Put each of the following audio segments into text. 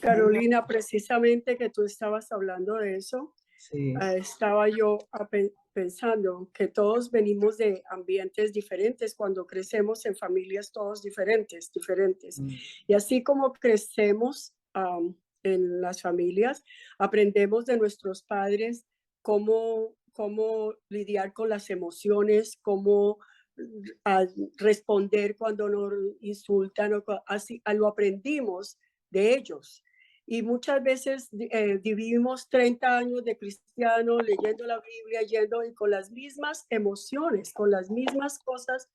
Carolina, precisamente que tú estabas hablando de eso, Sí, estaba yo pensando que todos venimos de ambientes diferentes cuando crecemos en familias todos diferentes. mm, Y así como crecemos en las familias, aprendemos de nuestros padres cómo lidiar con las emociones, cómo a responder cuando nos insultan, así lo aprendimos de ellos. Y muchas veces vivimos 30 años de cristiano leyendo la Biblia, yendo y con las mismas emociones, con las mismas cosas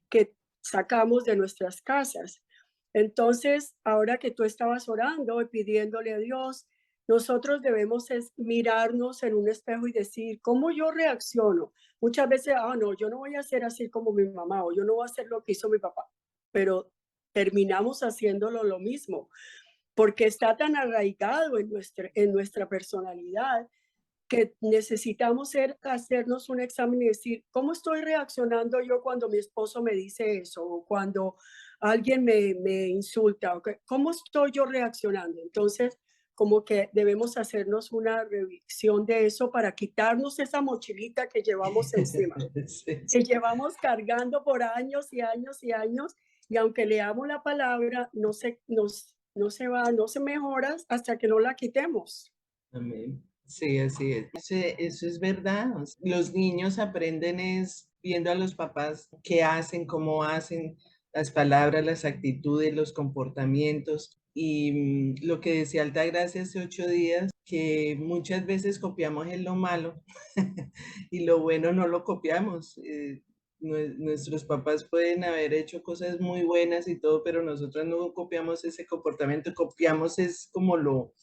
que sacamos de nuestras casas. Entonces, ahora que tú estabas orando y pidiéndole a Dios, nosotros debemos mirarnos en un espejo y decir, ¿cómo yo reacciono? Muchas veces, no, yo no voy a ser así como mi mamá o yo no voy a hacer lo que hizo mi papá, pero terminamos haciéndolo lo mismo porque está tan arraigado en nuestra personalidad que necesitamos hacernos un examen y decir, ¿cómo estoy reaccionando yo cuando mi esposo me dice eso o cuando alguien me insulta? ¿Cómo estoy yo reaccionando? Entonces, como que debemos hacernos una revisión de eso para quitarnos esa mochilita que llevamos encima, sí. que llevamos cargando por años y años y años, y aunque leamos la palabra, no se va, no se mejora hasta que no la quitemos. Amén. Sí, así es. Eso es verdad. O sea, los niños aprenden es viendo a los papás qué hacen, cómo hacen, las palabras, las actitudes, los comportamientos. Y lo que decía Altagracia hace 8 días, que muchas veces copiamos en lo malo y lo bueno no lo copiamos. Nuestros papás pueden haber hecho cosas muy buenas y todo, pero nosotros no copiamos ese comportamiento, copiamos es como lo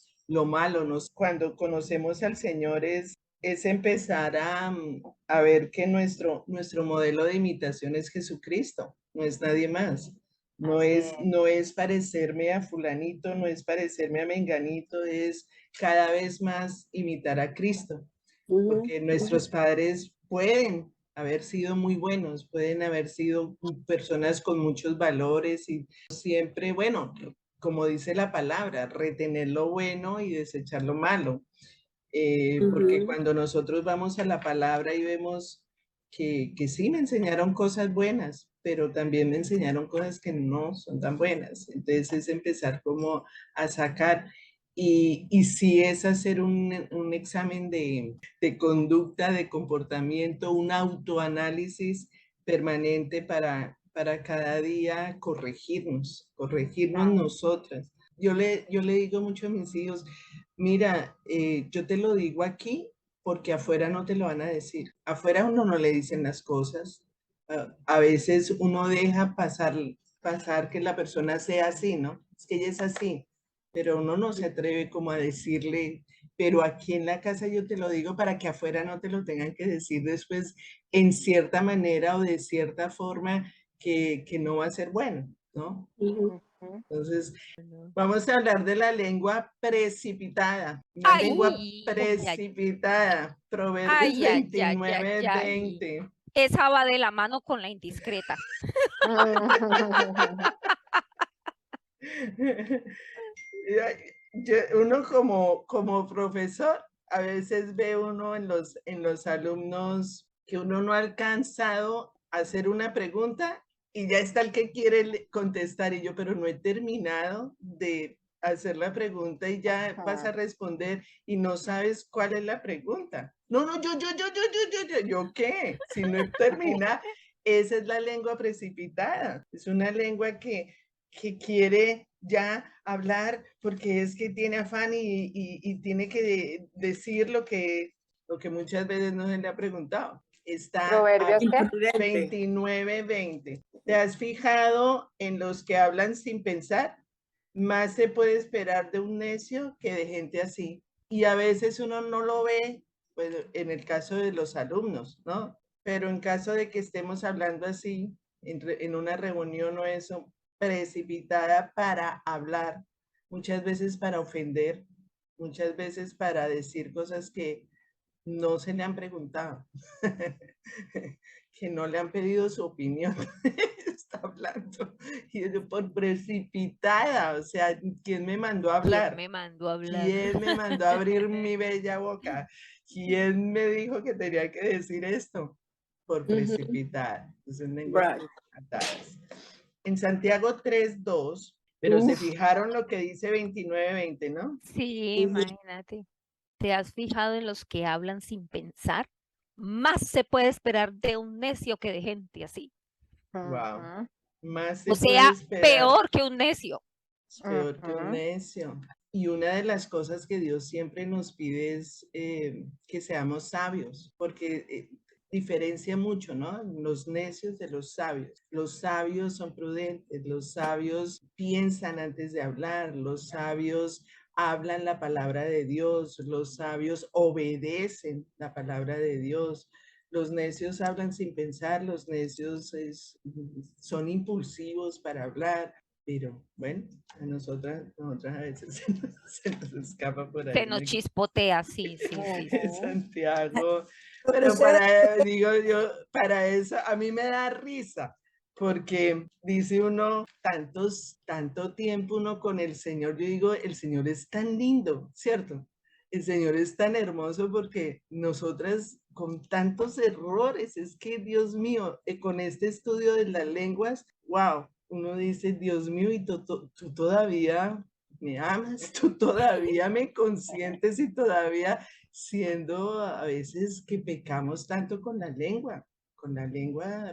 malo. Cuando conocemos al Señor es empezar a ver que nuestro modelo de imitación es Jesucristo, no es nadie más. No es parecerme a fulanito, no es parecerme a menganito, es cada vez más imitar a Cristo, Ujú, porque ujú. nuestros padres pueden haber sido muy buenos, pueden haber sido personas con muchos valores y siempre, bueno, como dice la palabra, retener lo bueno y desechar lo malo. Porque Ujú, cuando nosotros vamos a la palabra y vemos que sí me enseñaron cosas buenas, pero también me enseñaron cosas que no son tan buenas. Entonces es empezar como a sacar. Y sí es hacer un examen de conducta, de comportamiento, un autoanálisis permanente para cada día corregirnos nosotras. Yo le digo mucho a mis hijos, mira, yo te lo digo aquí porque afuera no te lo van a decir. Afuera a uno no le dicen las cosas. A veces uno deja pasar que la persona sea así, ¿no? Es que ella es así, pero uno no se atreve como a decirle, pero aquí en la casa yo te lo digo para que afuera no te lo tengan que decir después en cierta manera o de cierta forma que no va a ser bueno, ¿no? ujú. Entonces, Bueno. vamos a hablar de la lengua precipitada. Una lengua Ay, ay, precipitada. Proverbios ay, ay, ay, ay, 29, ay. 20. Esa va de la mano con la indiscreta. Uno como profesor, a veces ve uno en los alumnos que uno no ha alcanzado a hacer una pregunta y ya está el que quiere contestar y yo, pero no he terminado de hacer la pregunta y ya vas a responder y no sabes cuál es la pregunta. No, no, ¿yo qué? Si no he terminado, esa es la lengua precipitada. Es una lengua que quiere ya hablar porque es que tiene afán y tiene que decir lo que muchas veces no se le ha preguntado. Está a ¿Proverbios qué? 29, 20. ¿Te has fijado en los que hablan sin pensar? Más se puede esperar de un necio que de gente así. Y a veces uno no lo ve, pues en el caso de los alumnos, ¿no? Pero en caso de que estemos hablando así, en una reunión o eso, precipitada para hablar, muchas veces para ofender, muchas veces para decir cosas no se le han preguntado, que no le han pedido su opinión. Está hablando. Y yo por precipitada, o sea, ¿quién me mandó a ¿Quién hablar? me mandó a hablar? ¿Quién me mandó a abrir mi bella boca? ¿Quién me dijo que tenía que decir esto? Por precipitada. Entonces, lenguas Right. precipitadas. En Santiago 3:2, pero se Uf. fijaron lo que dice 29:20, ¿no? Sí, Ujú. imagínate. ¿Te has fijado en los que hablan sin pensar? Más se puede esperar de un necio que de gente así. Wow. Ujú, Más O se puede sea, esperar. peor que un necio. Es peor que un ujú. necio. Y una de las cosas que Dios siempre nos pide es que seamos sabios, porque diferencia mucho, ¿no? Los necios de los sabios. Los sabios son prudentes, los sabios piensan antes de hablar, los sabios hablan la palabra de Dios, los sabios obedecen la palabra de Dios. Los necios hablan sin pensar, los necios son impulsivos para hablar, pero bueno, a nosotras a veces se nos escapa por Se ahí nos chispotea, sí, sí, sí. Sí. Ujú. Santiago, Pero pero ustedes, digo yo, para eso a mí me da risa, porque dice uno, tanto tiempo uno con el Señor, yo digo, el Señor es tan lindo, ¿cierto? El Señor es tan hermoso porque nosotras con tantos errores, es que Dios mío, con este estudio de las lenguas, wow, uno dice, Dios mío, y tú todavía me amas, tú todavía me consientes y todavía siendo a veces que pecamos tanto con la lengua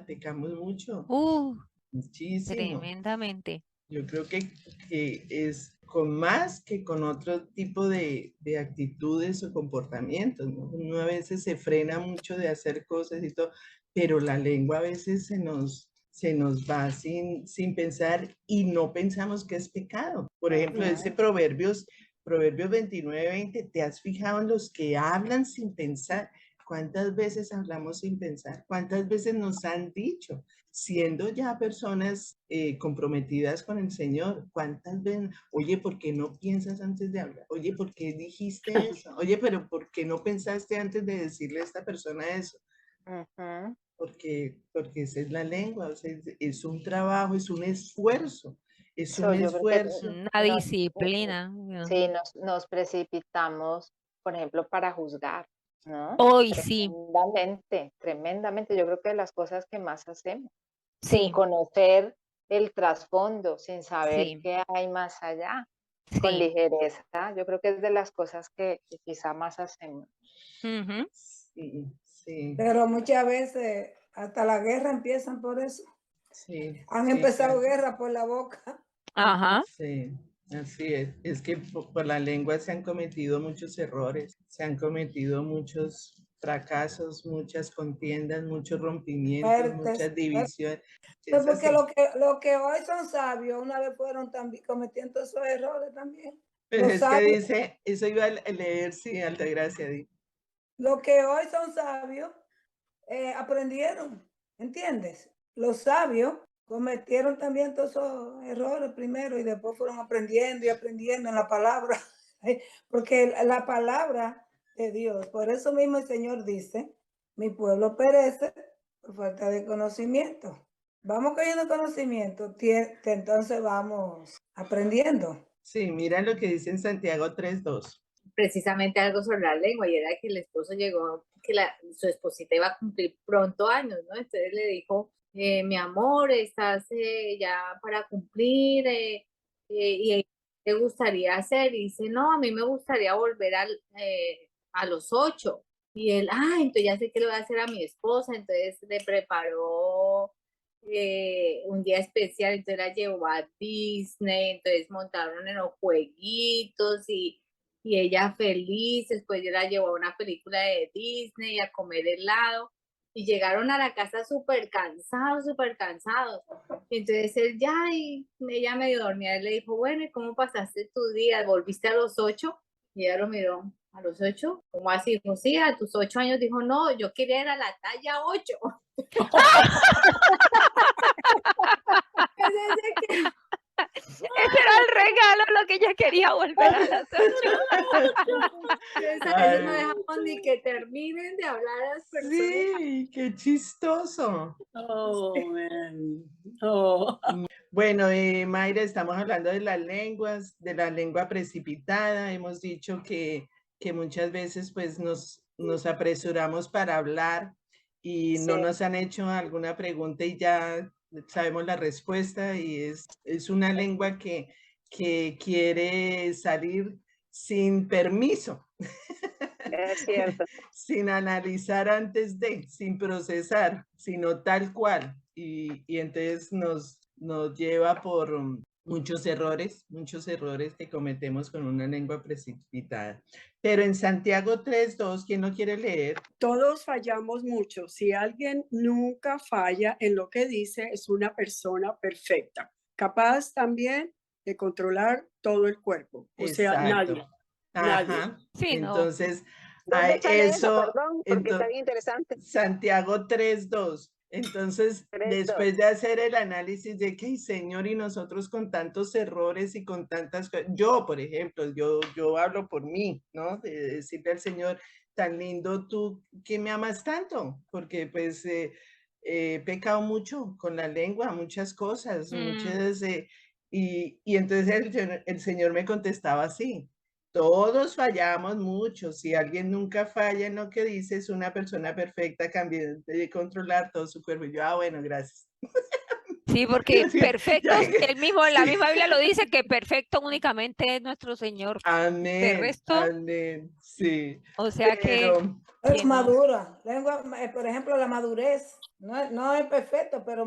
pecamos mucho, muchísimo. Tremendamente. Yo creo que es con más que con otro tipo de actitudes o comportamientos, ¿no? Uno a veces se frena mucho de hacer cosas y todo, pero la lengua a veces se nos va sin pensar y no pensamos que es pecado. Por ejemplo, ese Proverbios 29:20, ¿te has fijado en los que hablan sin pensar? ¿Cuántas veces hablamos sin pensar? ¿Cuántas veces nos han dicho? Siendo ya personas comprometidas con el Señor, ¿cuántas veces? Oye, ¿por qué no piensas antes de hablar? Oye, ¿por qué dijiste eso? Oye, pero ¿por qué no pensaste antes de decirle a esta persona eso? Ujú. Porque esa es la lengua, o sea, es un trabajo, es un esfuerzo, es un Yo creo que esfuerzo. Una disciplina. sí, nos precipitamos, por ejemplo, para juzgar, ¿no? Hoy sí, Tremendamente, tremendamente. Yo creo que de las cosas que más hacemos, sin sí, conocer el trasfondo, sin saber sí, qué hay más allá, con sí. ligereza. Yo creo que es de las cosas que quizá más hacemos. Ujú. Sí, sí, Pero muchas veces hasta la guerra empiezan por eso. sí, Han sí, empezado claro. guerra por la boca. Ajá. Sí, así es. Es que por la lengua se han cometido muchos errores, se han cometido muchos fracasos, muchas contiendas, muchos rompimientos, Fuertes. muchas divisiones. Pues Es porque así. lo que hoy son sabios, una vez fueron también cometiendo esos errores también. Pues Los es que sabios, dice, eso iba a leer, sí, Altagracia. lo que hoy son sabios, aprendieron, ¿entiendes? Los sabios cometieron también todos esos errores primero y después fueron aprendiendo y aprendiendo en la palabra, porque la palabra de Dios, por eso mismo el Señor dice, mi pueblo perece por falta de conocimiento. Vamos cogiendo conocimiento, entonces vamos aprendiendo. Sí, mira lo que dice en Santiago 3:2. Precisamente algo sobre la lengua y era que el esposo llegó, que su esposita iba a cumplir pronto años, ¿no? Entonces le dijo, mi amor, estás ya para cumplir y ¿qué te gustaría hacer? Y dice, no, a mí me gustaría volver a los 8. Y él, entonces ya sé qué le voy a hacer a mi esposa, entonces le preparó un día especial, entonces la llevó a Disney, entonces montaron en los jueguitos y ella feliz, después yo la llevó a una película de Disney a comer helado y llegaron a la casa súper cansados, súper cansados. Y entonces él ya, y ella medio dormía, él le dijo, bueno, ¿y cómo pasaste tu día? ¿Volviste a los 8? Y ella lo miró, ¿a los 8? ¿Cómo así? Dijo, sí, a tus 8 años. Dijo, no, yo quería ir a la talla 8. Es decir, que Ese era el regalo, lo que ella quería volver a las 8. A veces no dejamos ni que terminen de hablar a las personas. Sí, qué chistoso. Oh, man. Oh. Bueno, Mayra, estamos hablando de las lenguas, de la lengua precipitada. Hemos dicho que muchas veces pues nos apresuramos para hablar y no Sí. nos han hecho alguna pregunta y ya sabemos la respuesta, y es una lengua que quiere salir sin permiso. Es cierto. Sin analizar antes de, sin procesar, sino tal cual. Y entonces nos lleva por muchos errores que cometemos con una lengua precipitada. Pero en Santiago 3:2, ¿quién no quiere leer? Todos fallamos mucho. Si alguien nunca falla en lo que dice, es una persona perfecta, capaz también de controlar todo el cuerpo. O sea, Exacto. nadie. Nadie. Ajá. Sí, no. Entonces, ¿Dónde sale eso? eso, Perdón, porque está bien interesante. Santiago 3:2. Entonces, 3:2. después de hacer el análisis de que, ay, Señor, y nosotros con tantos errores y con tantas cosas, yo, por ejemplo, yo hablo por mí, ¿no? De decirle al Señor, tan lindo tú que me amas tanto, porque pues he pecado mucho con la lengua, muchas cosas, muchas, y entonces el Señor me contestaba así: todos fallamos mucho. Si alguien nunca falla en lo que dice, es una persona perfecta, cambiante de controlar todo su cuerpo. Y yo, bueno, gracias. Sí, porque Sí, perfectos, ya, él mismo en la sí. misma Biblia lo dice, que perfecto únicamente es nuestro Señor. De Amén, resto, amén, sí. o sea que Pero Es que no. madura. Lengua, por ejemplo, la madurez. No es perfecto, pero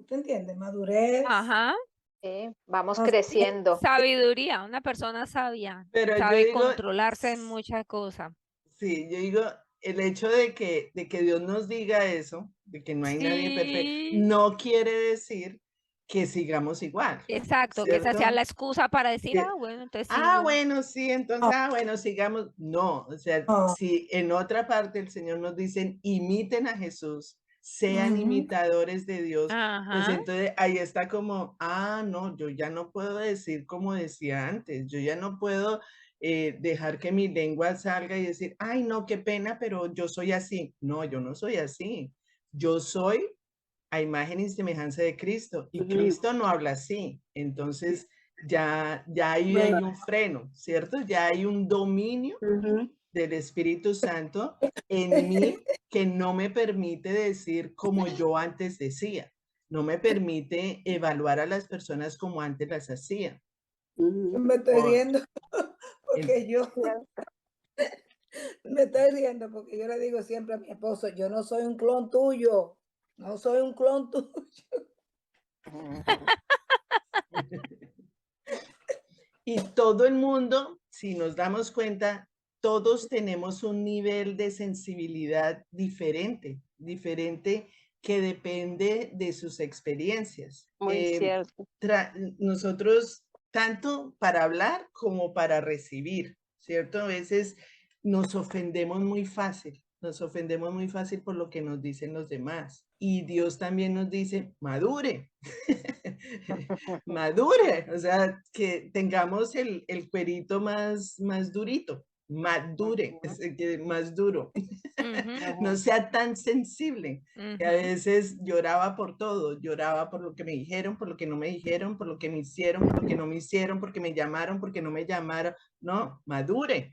¿tú entiendes? Madurez. Ajá, Sí, vamos No sé. creciendo. sabiduría, una persona sabia, yo sabe digo, controlarse en muchas cosas. sí, yo digo, el hecho de que Dios nos diga eso, de que no hay nadie perfecto, Sí, no quiere decir que sigamos igual, exacto, que esa sea ¿cierto? la excusa para decir, Que, bueno, entonces ah, sigo. bueno, sí, entonces, bueno, sigamos. No, o sea, No. si en otra parte el Señor nos dice, imiten a Jesús, sean Ujú. imitadores de Dios, pues Ajá, entonces ahí está como, no, yo ya no puedo decir como decía antes, yo ya no puedo dejar que mi lengua salga y decir, ay, no, qué pena, pero yo soy así. No, yo no soy así. Yo soy a imagen y semejanza de Cristo, y Ujú. Cristo no habla así. Entonces ya ahí hay un freno, ¿cierto? Ya hay un dominio Ujú. del Espíritu Santo en mí que no me permite decir como yo antes decía, no me permite evaluar a las personas como antes las hacía. Ujú. Me estoy Por- riendo en- porque me estoy riendo porque yo le digo siempre a mi esposo, yo no soy un clon tuyo, no soy un clon tuyo. Y todo el mundo, si nos damos cuenta, todos tenemos un nivel de sensibilidad diferente que depende de sus experiencias. Muy cierto. Nosotros, tanto para hablar como para recibir, ¿cierto? A veces nos ofendemos muy fácil por lo que nos dicen los demás. Y Dios también nos dice, madure, madure, o sea, que tengamos el cuerito más durito, madure, más duro, no sea tan sensible, que a veces lloraba por todo, lloraba por lo que me dijeron, por lo que no me dijeron, por lo que me hicieron, por lo que no me hicieron, porque me llamaron, porque no me llamaron, no, madure.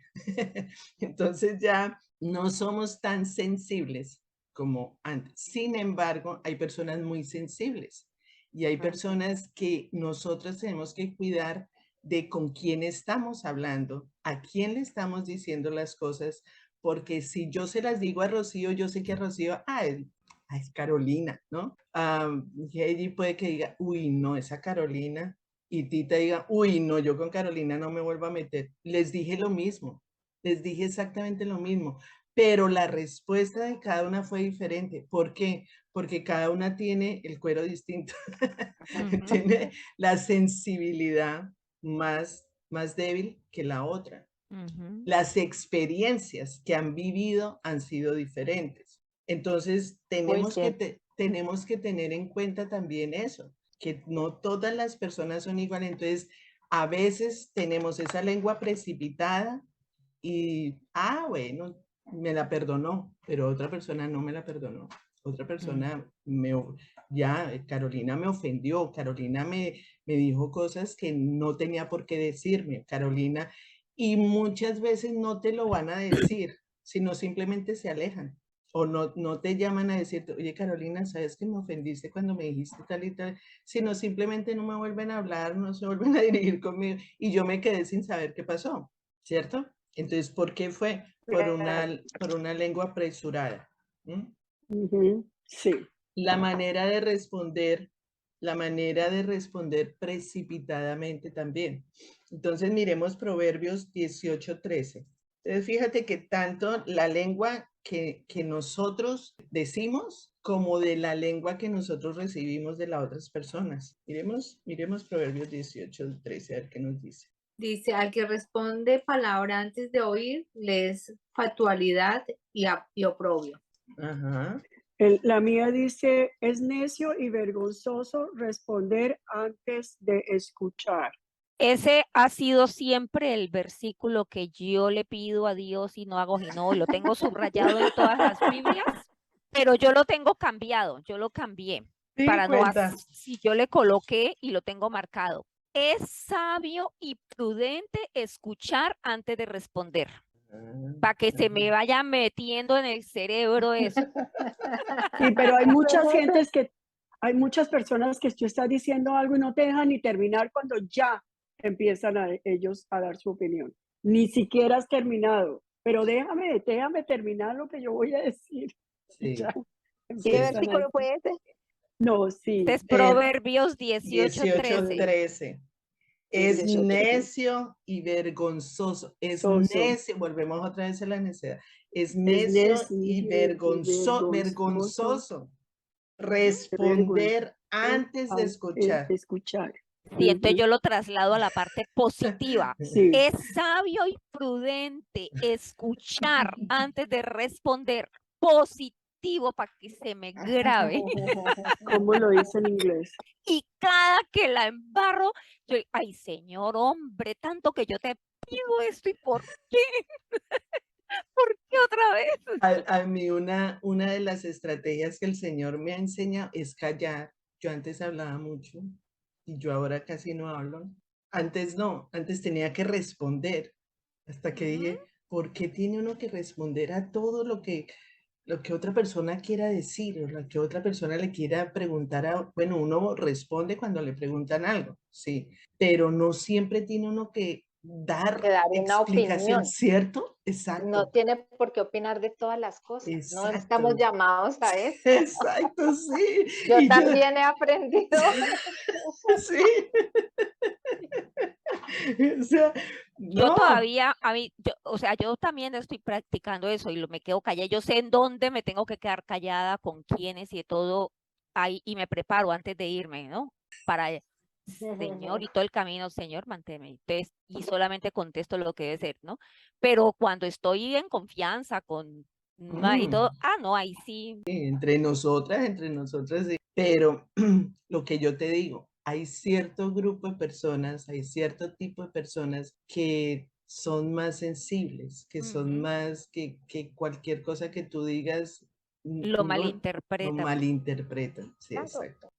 Entonces ya no somos tan sensibles como antes. Sin embargo, hay personas muy sensibles y hay personas que nosotros tenemos que cuidar de con quién estamos hablando, a quién le estamos diciendo las cosas, porque si yo se las digo a Rocío, yo sé que a Rocío, es Carolina, ¿no? Y ella puede que diga, uy, no, esa Carolina, y Tita diga, uy, no, yo con Carolina no me vuelvo a meter. Les dije lo mismo, les dije exactamente lo mismo, pero la respuesta de cada una fue diferente. ¿Por qué? Porque cada una tiene el cuero distinto, tiene la sensibilidad más débil que la otra. Las experiencias que han vivido han sido diferentes. Entonces, tenemos que tener en cuenta también eso. que no todas las personas son iguales. Entonces, a veces tenemos esa lengua precipitada y, bueno, me la perdonó, pero otra persona no me la perdonó. Otra persona Carolina me ofendió, Carolina me dijo cosas que no tenía por qué decirme, Carolina, y muchas veces no te lo van a decir, sino simplemente se alejan. O no te llaman a decirte, oye Carolina, ¿sabes que me ofendiste cuando me dijiste tal y tal? Sino simplemente no me vuelven a hablar, no se vuelven a dirigir conmigo y yo me quedé sin saber qué pasó, ¿cierto? Entonces, ¿por qué fue? Por una lengua apresurada. ¿Mm? Sí. La manera de responder precipitadamente también. Entonces, miremos Proverbios 18:13. Entonces, fíjate que tanto la lengua que nosotros decimos como de la lengua que nosotros recibimos de las otras personas. Miremos Proverbios 18:13, a ver qué nos dice. Dice, al que responde palabra antes de oír, le es fatualidad y oprobio. Ajá. La mía dice, es necio y vergonzoso responder antes de escuchar. Ese ha sido siempre el versículo que yo le pido a Dios y no hago sino, lo tengo subrayado en todas las Biblias, pero yo lo tengo cambiado, yo lo cambié Sí, para no cuenta. hacer, si yo le coloqué y lo tengo marcado. Es sabio y prudente escuchar antes de responder, para que se me vaya metiendo en el cerebro eso. Sí, pero hay muchas personas que tú estás diciendo algo y no te dejan ni terminar cuando ya empiezan ellos a dar su opinión. Ni siquiera has terminado, pero déjame terminar lo que yo voy a decir. Sí. Ya ¿Qué empiezan a versículo fue ese? No, sí. Este es Proverbios 18:13. 18:13. Es 18:13. necio y vergonzoso. Es Soso. necio, volvemos otra vez a la necedad. Es necio y vergonzoso responder antes de escuchar. Escuchar. Sí, entonces yo lo traslado a la parte positiva. Sí. Es sabio y prudente escuchar antes de responder. Positivo para que se me grabe. ¿Cómo lo dice en inglés? Y cada que la embarro, yo, ay, señor hombre, tanto que yo te pido esto, ¿y por qué? ¿Por qué otra vez? A mí una de las estrategias que el Señor me ha enseñado es callar. Yo antes hablaba mucho y yo ahora casi no hablo. Antes no, antes tenía que responder. Hasta que dije, ¿por qué tiene uno que responder a todo lo que otra persona quiera decir o lo que otra persona le quiera preguntar? Bueno, uno responde cuando le preguntan algo, sí, pero no siempre tiene uno que dar Que dar una explicación, opinión. ¿cierto? Exacto. No tiene por qué opinar de todas las cosas. No Exacto. estamos llamados a eso. Exacto, sí. Yo Y también he aprendido. Sí. O sea, Yo no. todavía, o sea, yo también estoy practicando eso y me quedo callada. Yo sé en dónde me tengo que quedar callada, con quiénes y de todo ahí, y me preparo antes de irme, ¿no? Para, Señor, y todo el camino, Señor, manténme. Entonces, y solamente contesto lo que debe ser, ¿no? Pero cuando estoy en confianza con y todo, no, ahí sí. Entre nosotras, sí. Pero lo que yo te digo, hay cierto grupo de personas, hay cierto tipo de personas que son más sensibles, que son más, que cualquier cosa que tú digas, Lo lo malinterpretan. malinterpretan. Sí, Claro. exacto.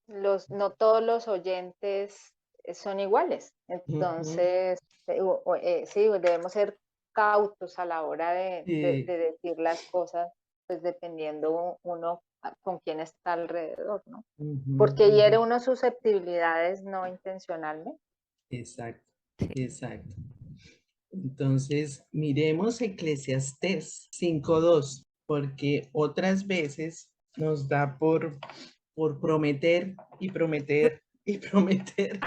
No todos los oyentes son iguales. Entonces, sí, debemos ser cautos a la hora de decir las cosas, pues dependiendo uno con quién está alrededor, ¿no? Porque hiere uno susceptibilidades no intencionalmente. Exacto, exacto. Entonces, miremos Eclesiastés 5:2, porque otras veces nos da por prometer y prometer y prometer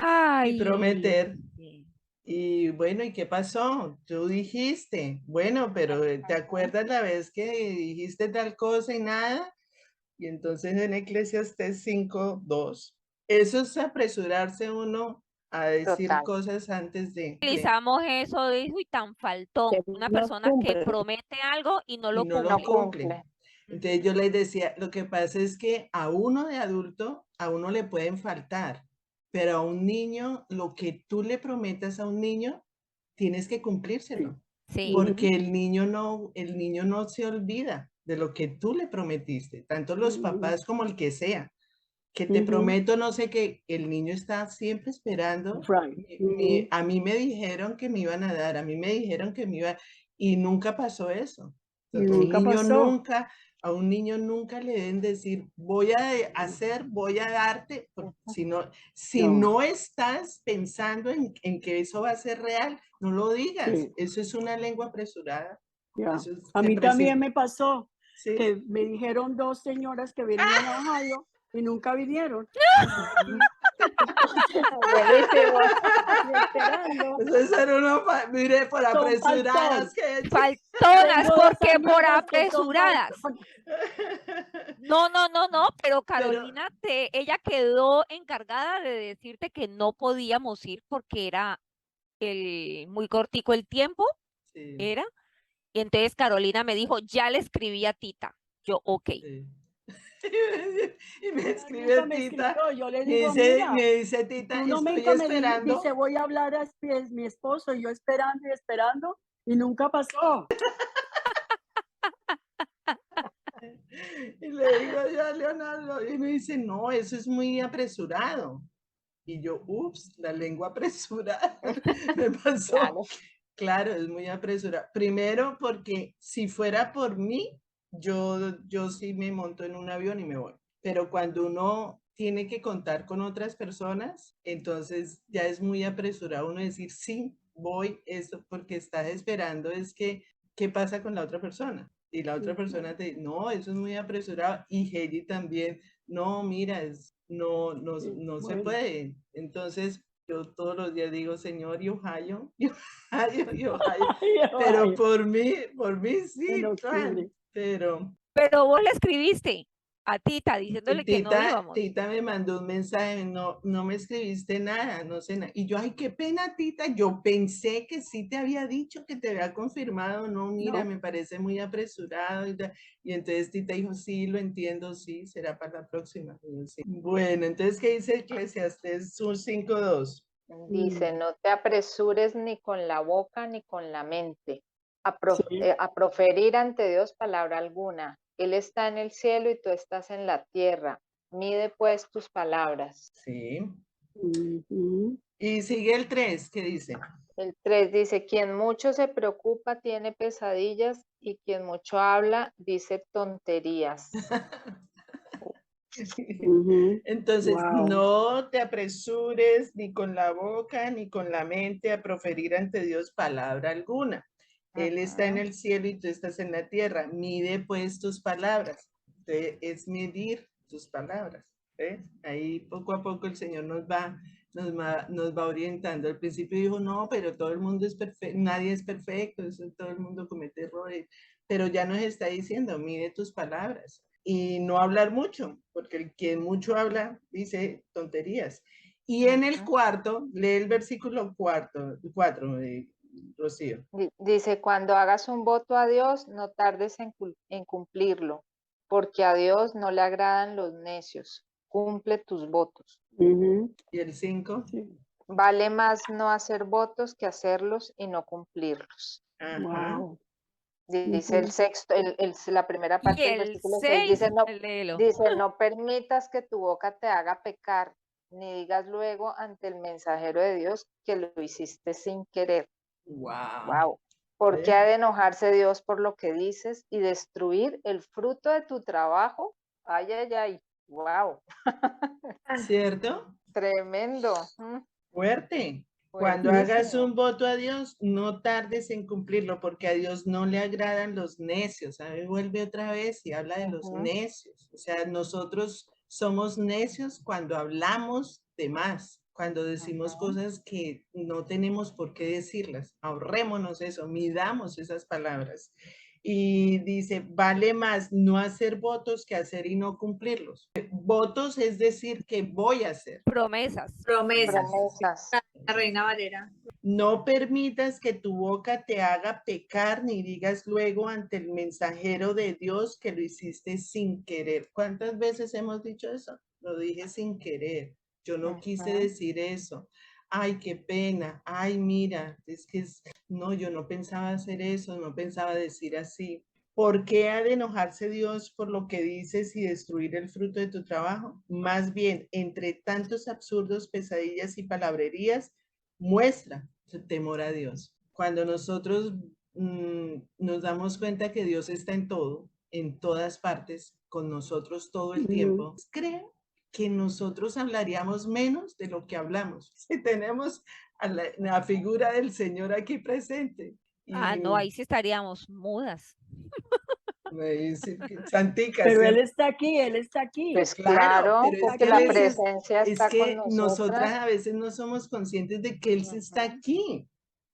y prometer. Y bueno, ¿y qué pasó? Tú dijiste, bueno, pero ¿te acuerdas la vez que dijiste tal cosa y nada? Y entonces en Eclesiastés 5:2, eso es apresurarse uno a decir Total. cosas antes de... Utilizamos eso de, uy, tan faltón, Que una no persona que cumple. promete algo y no lo y no cumple. lo cumple. Entonces yo les decía, lo que pasa es que a uno de adulto, a uno le pueden faltar, pero a un niño, lo que tú le prometas a un niño, tienes que cumplírselo. Sí. Porque el niño no se olvida de lo que tú le prometiste, tanto los papás como el que sea. Que te prometo no sé qué, el niño está siempre esperando. Right. A mí me dijeron que me iban a dar, a mí me dijeron que me iba, y nunca pasó eso. Y nunca A un niño nunca le deben decir, voy a hacer, voy a darte, si no estás pensando en que eso va a ser real, no lo digas. Sí. Eso es una lengua apresurada. Yeah. Eso es A mí también me pasó Sí. que me dijeron 2 señoras que venían a Ohio y nunca vinieron. Buenísimo. Y esperando. Esos son unos, mire, por Son apresuradas faltón. que... Faltonas, Tengo 2 porque por amigas que son apresuradas. faltón. No, pero Carolina, ella quedó encargada de decirte que no podíamos ir porque era muy cortico el tiempo, Sí, era. Y entonces Carolina me dijo, ya le escribí a Tita. Yo, ok. sí. Y me Ella escribe nunca me Tita, escribió. Yo le me digo, dice, mira, me dice Tita, tú no estoy nunca me esperando. dice, voy a hablar a mi esposo, y yo esperando y esperando, y nunca pasó. Y le digo yo a Leonardo, y me dice, no, eso es muy apresurado. Y yo, ups, la lengua apresurada. Me pasó. Claro. Claro, es muy apresurado. Primero porque si fuera por mí, yo sí me monto en un avión y me voy. Pero cuando uno tiene que contar con otras personas, entonces ya es muy apresurado uno decir, sí, voy, eso, porque estás esperando es que, ¿qué pasa con la otra persona? Y la otra persona te dice, no, eso es muy apresurado. Y Heli también, no, mira, no se puede. Entonces, yo todos los días digo, Señor, y Ohio, pero por mí sí, claro, pero vos le escribiste a Tita diciéndole que no íbamos. Tita me mandó un mensaje, no me escribiste nada, no sé nada. Y yo, ay, qué pena, Tita, yo pensé que sí te había dicho, que te había confirmado, no, mira, me parece muy apresurado. Y entonces Tita dijo, sí, lo entiendo, sí, será para la próxima. Yo, sí. Bueno, entonces, ¿qué dice Eclesiastés 5:2? Dice, no te apresures ni con la boca ni con la mente a proferir ante Dios palabra alguna. Él está en el cielo y tú estás en la tierra. Mide pues tus palabras. Sí. Y sigue el 3, ¿qué dice? El 3 dice, quien mucho se preocupa tiene pesadillas y quien mucho habla dice tonterías. Entonces, no te apresures ni con la boca ni con la mente a proferir ante Dios palabra alguna. Él está en el cielo y tú estás en la tierra. Mide pues tus palabras. Es medir tus palabras. ¿Ves? Ahí poco a poco el Señor nos va orientando. Al principio dijo, no, pero todo el mundo es perfecto, nadie es perfecto, todo el mundo comete errores. Pero ya nos está diciendo, mide tus palabras. Y no hablar mucho, porque el quien mucho habla dice tonterías. Y en el 4, lee el versículo 4, Rocío. Dice, cuando hagas un voto a Dios, no tardes en cumplirlo, porque a Dios no le agradan los necios. Cumple tus votos. Y el 5. Vale más no hacer votos que hacerlos y no cumplirlos. Wow. Dice el sexto, la primera parte del versículo 6, dice, no permitas que tu boca te haga pecar, ni digas luego ante el mensajero de Dios que lo hiciste sin querer. Wow. ¿Por qué ha de enojarse Dios por lo que dices y destruir el fruto de tu trabajo? Ay, ay, ay. Wow. ¿Cierto? Tremendo. Fuerte. Cuando hagas un voto a Dios, no tardes en cumplirlo, porque a Dios no le agradan los necios. A ver, vuelve otra vez y habla de los necios. O sea, nosotros somos necios cuando hablamos de más, cuando decimos cosas que no tenemos por qué decirlas. Ahorrémonos eso, midamos esas palabras. Y dice, vale más no hacer votos que hacer y no cumplirlos. Votos es decir que voy a hacer. Promesas. La Reina Valera. No permitas que tu boca te haga pecar ni digas luego ante el mensajero de Dios que lo hiciste sin querer. ¿Cuántas veces hemos dicho eso? Lo dije sin querer. yo no quise decir eso, ay, qué pena, ay, mira, no, yo no pensaba hacer eso, no pensaba decir así. ¿Por qué ha de enojarse Dios por lo que dices y destruir el fruto de tu trabajo? Más bien, entre tantos absurdos, pesadillas y palabrerías, muestra tu temor a Dios. Cuando nosotros nos damos cuenta que Dios está en todo, en todas partes, con nosotros todo el tiempo, creo que nosotros hablaríamos menos de lo que hablamos. Si tenemos a la figura del Señor aquí presente. Ah, no, ahí sí estaríamos mudas. Santicas. Pero Él está aquí, Él está aquí. Pues Claro, claro, pero es porque que, la presencia es está que con nosotras a veces no somos conscientes de que Él está aquí.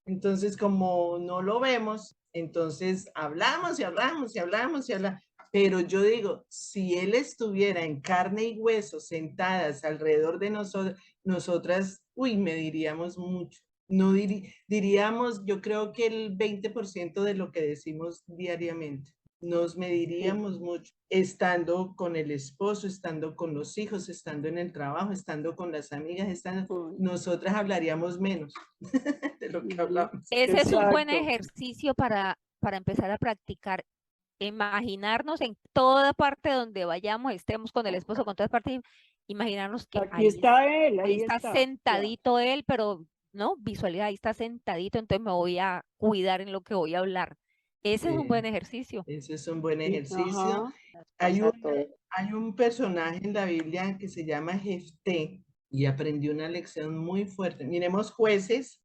Entonces, como no lo vemos, entonces hablamos y hablamos y hablamos y hablamos. Pero yo digo, si Él estuviera en carne y hueso, sentadas alrededor de nosotras, uy, me diríamos mucho. No diríamos, yo creo que el 20% de lo que decimos diariamente. Nos mediríamos mucho, estando con el esposo, estando con los hijos, estando en el trabajo, estando con las amigas, nosotras hablaríamos menos de lo que hablamos. Ese es un buen ejercicio para empezar a practicar. Imaginarnos en toda parte donde vayamos, estemos con el esposo, con todas partes, imaginarnos que Aquí está Él, ahí está sentadito Él, pero no, visualidad, ahí está sentadito, entonces me voy a cuidar en lo que voy a hablar. Ese es un buen ejercicio. Ese es un buen ejercicio. Hay un personaje en la Biblia que se llama Jefté y aprendió una lección muy fuerte. Miremos Jueces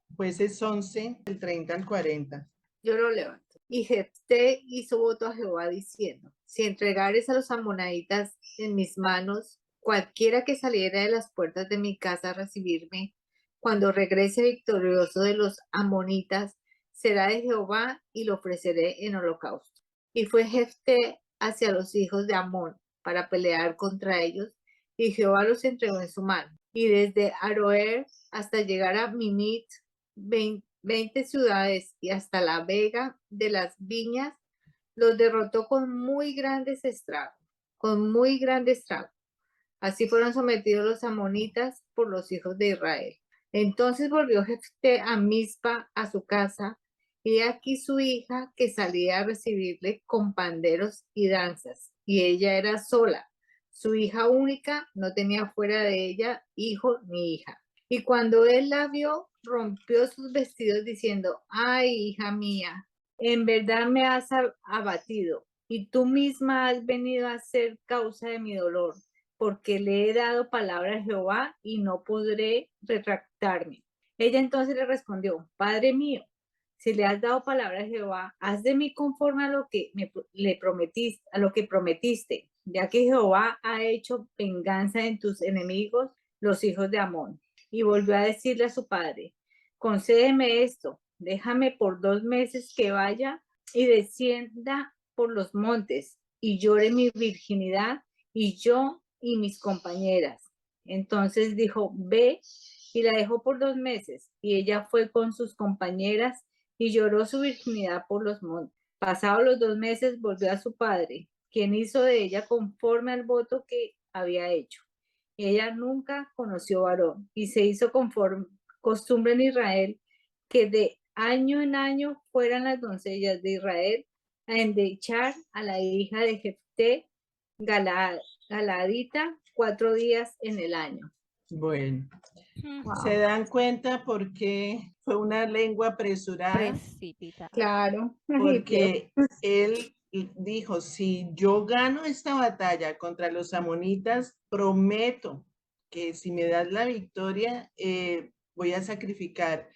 11, del 30 al 40. Yo lo levanto. Y Jefté hizo voto a Jehová diciendo, si entregares a los amonaditas en mis manos, cualquiera que saliera de las puertas de mi casa a recibirme, cuando regrese victorioso de los amonitas, será de Jehová y lo ofreceré en holocausto. Y fue Jefté hacia los hijos de Amón para pelear contra ellos, y Jehová los entregó en su mano. Y desde Aroer hasta llegar a Minit, 20 ciudades y hasta la vega de las viñas, los derrotó con muy grandes estragos, Así fueron sometidos los amonitas por los hijos de Israel. Entonces volvió Jefté a Mizpa, a su casa, y aquí su hija que salía a recibirle con panderos y danzas, y ella era sola. Su hija única, no tenía fuera de ella hijo ni hija. Y cuando él la vio, rompió sus vestidos diciendo, ay, hija mía, en verdad me has abatido, y tú misma has venido a ser causa de mi dolor, porque le he dado palabra a Jehová y no podré retractarme. Ella entonces le respondió, Padre mío, si le has dado palabra a Jehová, haz de mí conforme a lo que le prometiste, a lo que prometiste, ya que Jehová ha hecho venganza en tus enemigos, los hijos de Amón. Y volvió a decirle a su padre, concédeme esto, déjame por 2 meses que vaya y descienda por los montes y llore mi virginidad y yo y mis compañeras. Entonces dijo, ve, y la dejó por 2 meses, y ella fue con sus compañeras y lloró su virginidad por los montes. Pasados los 2 meses volvió a su padre, quien hizo de ella conforme al voto que había hecho. Ella nunca conoció varón y se hizo conforme costumbre en Israel que de año en año fueran las doncellas de Israel a endechar a la hija de Jefté Galadita 4 días en el año. Bueno, ¿se dan cuenta por qué fue una lengua apresurada? Precipita. Claro. Porque él dijo, si yo gano esta batalla contra los amonitas, prometo que si me das la victoria, voy a sacrificar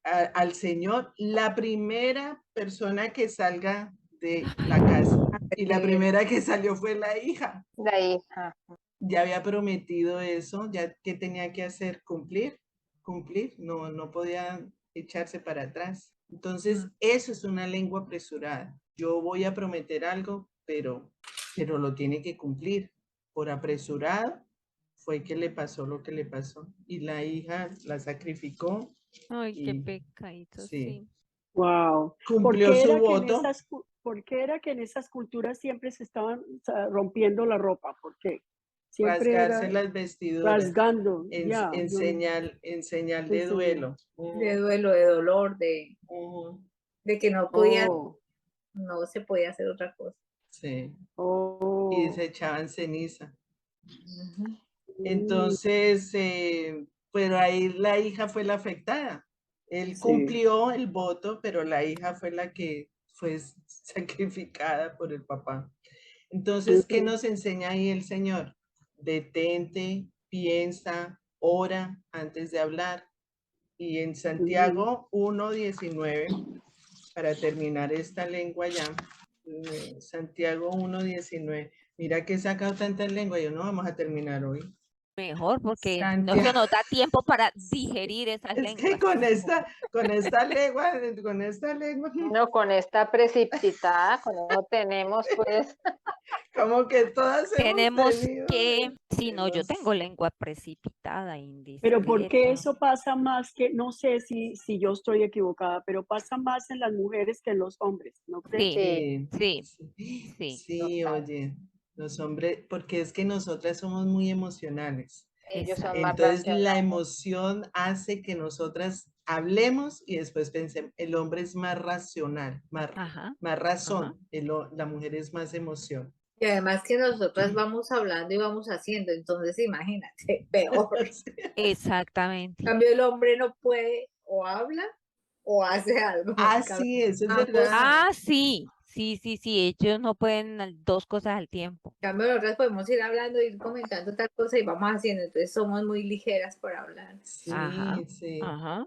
al Señor la primera persona que salga de la casa. Y la primera que salió fue la hija. La hija. Ya había prometido eso, ya que tenía que hacer, cumplir, no podía echarse para atrás. Entonces, eso es una lengua apresurada. Yo voy a prometer algo, pero lo tiene que cumplir. Por apresurado fue que le pasó lo que le pasó. Y la hija la sacrificó. Ay, qué pecadito, sí. Wow. Cumplió su voto. ¿Por qué era que en esas culturas siempre se estaban rompiendo la ropa? ¿Por qué? siempre rasgarse era las vestiduras rasgando, en, ya, en yo señal, en señal en de señal. duelo. De duelo, de dolor, de que no podía, Oh, no se podía hacer otra cosa. Sí, y oh, se echaban ceniza. Ujú. Entonces, pero ahí la hija fue la afectada. Él sí. cumplió el voto, pero la hija fue la que fue sacrificada por el papá. Entonces, ¿qué nos enseña ahí el Señor? Detente, piensa, ora antes de hablar. Y en Santiago 1:19, para terminar esta lengua ya, Santiago 1:19. Mira que he sacado tantas lenguas, yo no vamos a terminar hoy. Mejor, porque no Santiago. se nos da tiempo para digerir esas Es que lenguas. con esta lengua, No, con esta precipitada, con eso tenemos pues. como que todas hemos Tenemos tenido. que, si no, yo hemos- tengo lengua precipitada, Pero ¿por qué indiscreta. eso pasa más que, no sé si yo estoy equivocada, pero pasa más en las mujeres que en los hombres, ¿no crees? Sí, Sí, sí, sí. Sí, oye, los hombres, porque es que nosotras somos muy emocionales. ellos Exacto. son más Entonces la racionales. emoción hace que nosotras hablemos y después pensemos, el hombre es más racional, Ajá, más razón, ajá. la mujer es más emoción. Y además que nosotras vamos hablando y vamos haciendo, entonces imagínate, peor. En Exactamente. cambio, el hombre no puede, o habla o hace algo. Ah, En cambio, sí, eso es ambos, verdad. Ah, sí, sí, ellos no pueden dos cosas al tiempo. en cambio, nosotras podemos ir hablando, ir comentando tal cosa y vamos haciendo, entonces somos muy ligeras para hablar. Ajá, Sí, sí. ajá.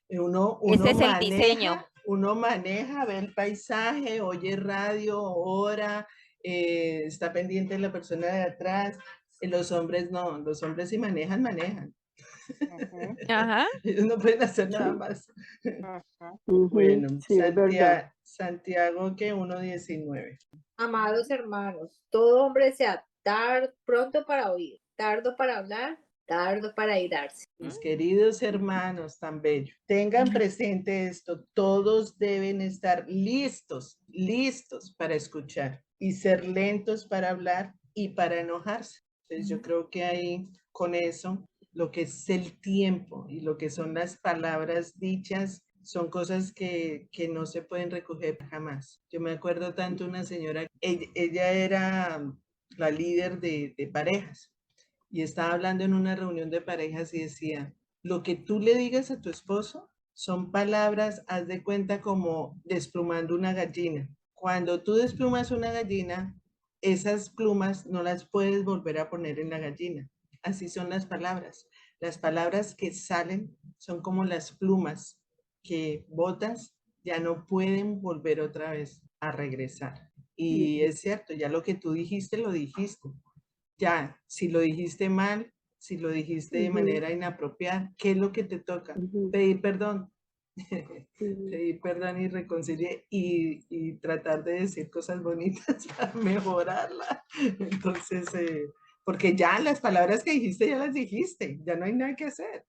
Uno Ese es el diseño. uno maneja, ve el paisaje, oye radio, ora, está pendiente de la persona de atrás. Los hombres no, los hombres si manejan, manejan. Ujú, Ajá. Ellos no pueden hacer nada Sí. más. ujú. Bueno, Sí, es verdad. Santiago que 1:19. Amados hermanos, todo hombre sea pronto para oír, tardo para hablar, tardo para irarse. Mis queridos hermanos tan bellos, tengan presente esto, todos deben estar listos para escuchar y ser lentos para hablar y para enojarse. Entonces yo creo que ahí con eso, lo que es el tiempo y lo que son las palabras dichas son cosas que no se pueden recoger jamás. Yo me acuerdo tanto una señora, ella era la líder de parejas y estaba hablando en una reunión de parejas y decía, lo que tú le digas a tu esposo son palabras, haz de cuenta como desplumando una gallina. Cuando tú desplumas una gallina, esas plumas no las puedes volver a poner en la gallina. Así son las palabras. Las palabras que salen son como las plumas que botas, ya no pueden volver otra vez a regresar. Y es cierto, ya lo que tú dijiste, lo dijiste. Ya, si lo dijiste mal, si lo dijiste de manera inapropiada, ¿qué es lo que te toca? Pedir perdón. Pedir perdón y reconciliar y tratar de decir cosas bonitas para mejorarla. Entonces, porque ya las palabras que dijiste ya las dijiste, ya no hay nada que hacer.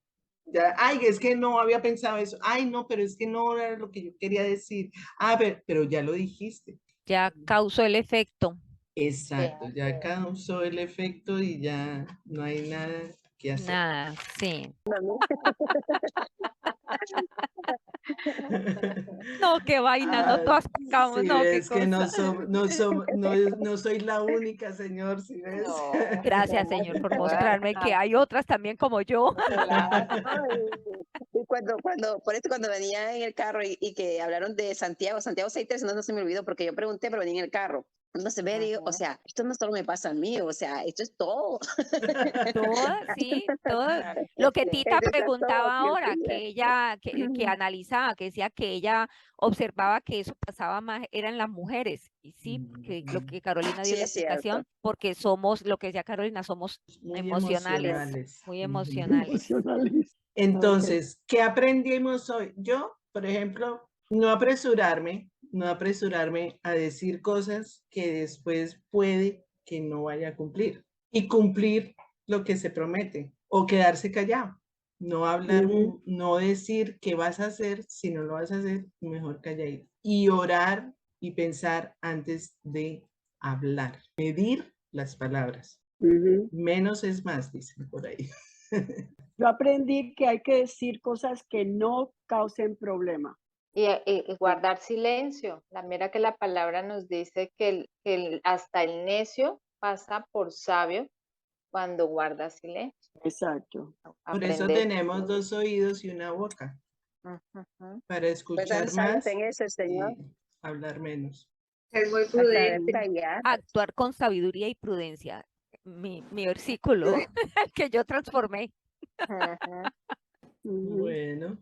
Ya, ay, es que no había pensado eso. Ay, no, pero es que no era lo que yo quería decir. Ah, pero ya lo dijiste. Ya causó el efecto. Exacto, ya causó el efecto y ya no hay nada que hacer. Nada, sí. No, qué vaina, no Ah, todas pecamos, si no, qué ves que cosa. no soy la única, señor, si ves. No, Gracias, somos Señor, por todas. mostrarme que hay otras también como yo. Claro. Y por esto cuando venía en el carro y que hablaron de Santiago 6:13, no se me olvidó porque yo pregunté, pero venía en el carro. Entonces, ve, digo, o sea, esto no solo me pasa a mí, o sea, esto es todo. Todas, sí, todas. Claro que Lo que sí. Tita Esto está todo, preguntaba Dios ahora, que ella, que analizaba, que decía que ella observaba que eso pasaba más, eran las mujeres. Y sí, que lo que Carolina dio Sí, la es cierto. explicación, porque somos, lo que decía Carolina, somos Muy emocionales, emocionales. muy Ujú. emocionales. Emocionales. Entonces, ¿qué aprendimos hoy? Yo, por ejemplo, no apresurarme a decir cosas que después puede que no vaya a cumplir. Y cumplir lo que se promete o quedarse callado. No hablar, no decir qué vas a hacer, si no lo vas a hacer, mejor calladito. Y orar y pensar antes de hablar. Medir las palabras. Ujú. Menos es más, dicen por ahí. Yo aprendí que hay que decir cosas que no causen problema. Y guardar silencio. Mira que la palabra nos dice que hasta el necio pasa por sabio cuando guarda silencio. Exacto. Por eso Aprender. tenemos 2 oídos y una boca, Ujú. para Pues escuchar tan sabios más en eso, Señor. y hablar menos. Ser muy A saber prudente. callar. Actuar con sabiduría y prudencia. Mi versículo que yo transformé. Ujú. Ujú. Bueno,